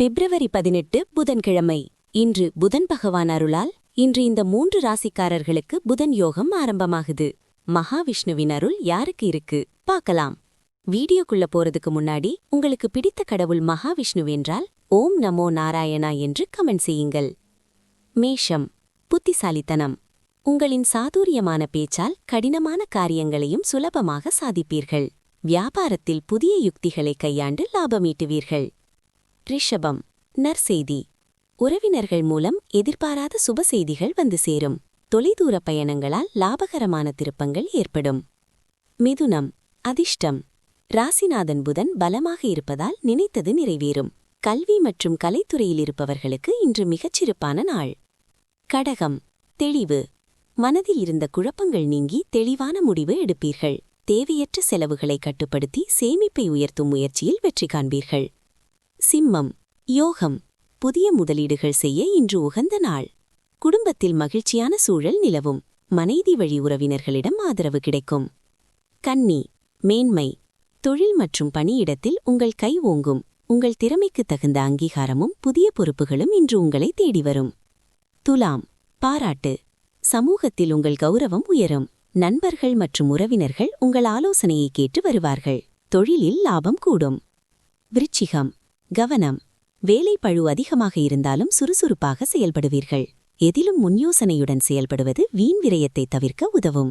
பிப்ரவரி 18 புதன்கிழமை. இன்று புதன் பகவான் அருளால் இன்று இந்த 3 ராசிக்காரர்களுக்கு புதன் யோகம் ஆரம்பமாகுது. மகாவிஷ்ணுவின் அருள் யாருக்கு இருக்கு பார்க்கலாம். வீடியோக்குள்ள போறதுக்கு முன்னாடி உங்களுக்கு பிடித்த கடவுள் மகாவிஷ்ணுவென்றால் ஓம் நமோ நாராயணா என்று கமெண்ட் செய்யுங்கள். மேஷம். புத்திசாலித்தனம். உங்களின் சாதுரியமான பேச்சால் கடினமான காரியங்களையும் சுலபமாக சாதிப்பீர்கள். வியாபாரத்தில் புதிய யுக்திகளை கையாண்டு லாபமீட்டுவீர்கள். ரிஷபம். நற்செய்தி. உறவினர்கள் மூலம் எதிர்பாராத சுப செய்திகள் வந்து சேரும். தொலைதூர பயணங்களால் லாபகரமான திருப்பங்கள் ஏற்படும். மிதுனம். அதிர்ஷ்டம். ராசிநாதன் புதன் பலமாக இருப்பதால் நினைத்தது நிறைவேறும். கல்வி மற்றும் கலைத்துறையில் இருப்பவர்களுக்கு இன்று மிகச்சிறப்பான நாள். கடகம். தெளிவு. மனதில் இருந்த குழப்பங்கள் நீங்கி தெளிவான முடிவு எடுப்பீர்கள். தேவையற்ற செலவுகளை கட்டுப்படுத்தி சேமிப்பை உயர்த்தும் முயற்சியில் வெற்றி காண்பீர்கள். சிம்மம். யோகம். புதிய முதலீடுகள் செய்ய இன்று உகந்த நாள். குடும்பத்தில் மகிழ்ச்சியான சூழல் நிலவும். மனைவி வழி உறவினர்களிடம் ஆதரவு கிடைக்கும். கன்னி. மேன்மை. தொழில் மற்றும் பணியிடத்தில் உங்கள் கை ஓங்கும். உங்கள் திறமைக்கு தகுந்த அங்கீகாரமும் புதிய பொறுப்புகளும் இன்று உங்களை தேடி வரும். துலாம். பாராட்டு. சமூகத்தில் உங்கள் கௌரவம் உயரும். நண்பர்கள் மற்றும் உறவினர்கள் உங்கள் ஆலோசனையை கேட்டு வருவார்கள். தொழிலில் லாபம் கூடும். விருச்சிகம். கவனம். வேலை பழு அதிகமாக இருந்தாலும் சுறுசுறுப்பாக செயல்படுவீர்கள். எதிலும் முன்யோசனையுடன் செயல்படுவது வீண் விரயத்தை தவிர்க்க உதவும்.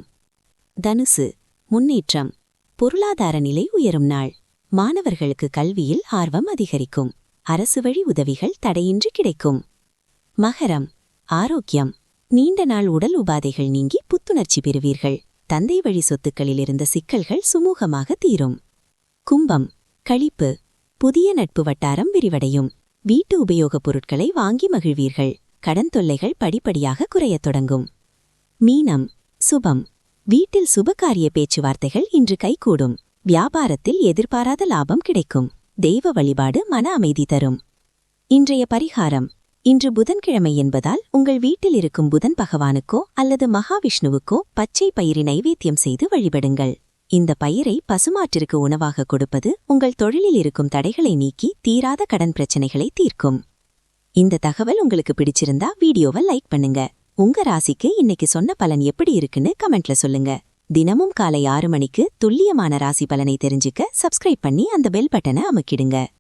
தனுசு. முன்னேற்றம். பொருளாதார நிலை உயரும் நாள். மாணவர்களுக்கு கல்வியில் ஆர்வம் அதிகரிக்கும். அரசு வழி உதவிகள் தடையின்றி கிடைக்கும். மகரம். ஆரோக்கியம். நீண்ட நாள் உடல் உபாதைகள் நீங்கி புத்துணர்ச்சி பெறுவீர்கள். தந்தை வழி சொத்துக்களில் இருந்த சிக்கல்கள் சுமூகமாக தீரும். கும்பம். களிப்பு. புதிய நட்பு வட்டாரம் விரிவடையும். வீட்டு உபயோகப் பொருட்களை வாங்கி மகிழ்வீர்கள். கடன் தொல்லைகள் படிப்படியாக குறையத் தொடங்கும். மீனம். சுபம். வீட்டில் சுபகாரிய பேச்சுவார்த்தைகள் இன்று கைகூடும். வியாபாரத்தில் எதிர்பாராத லாபம் கிடைக்கும். தெய்வ வழிபாடு மன அமைதி தரும். இன்றைய பரிகாரம். இன்று புதன்கிழமை என்பதால் உங்கள் வீட்டில் இருக்கும் புதன் பகவானுக்கோ அல்லது மகாவிஷ்ணுவுக்கோ பச்சை பயிரை நைவேத்தியம் செய்து வழிபடுங்கள். இந்த பயிரை பசுமாட்டிற்கு உணவாக கொடுப்பது உங்கள் தொழிலில் இருக்கும் தடைகளை நீக்கி தீராத கடன் பிரச்சனைகளை தீர்க்கும். இந்த தகவல் உங்களுக்கு பிடிச்சிருந்தா வீடியோவை லைக் பண்ணுங்க. உங்க ராசிக்கு இன்னைக்கு சொன்ன பலன் எப்படி இருக்குன்னு கமெண்ட்ல சொல்லுங்க. தினமும் காலை 6 மணிக்கு துல்லியமான ராசி பலனை தெரிஞ்சுக்க சப்ஸ்கிரைப் பண்ணி அந்த பெல் பட்டனை அமுக்கிடுங்க.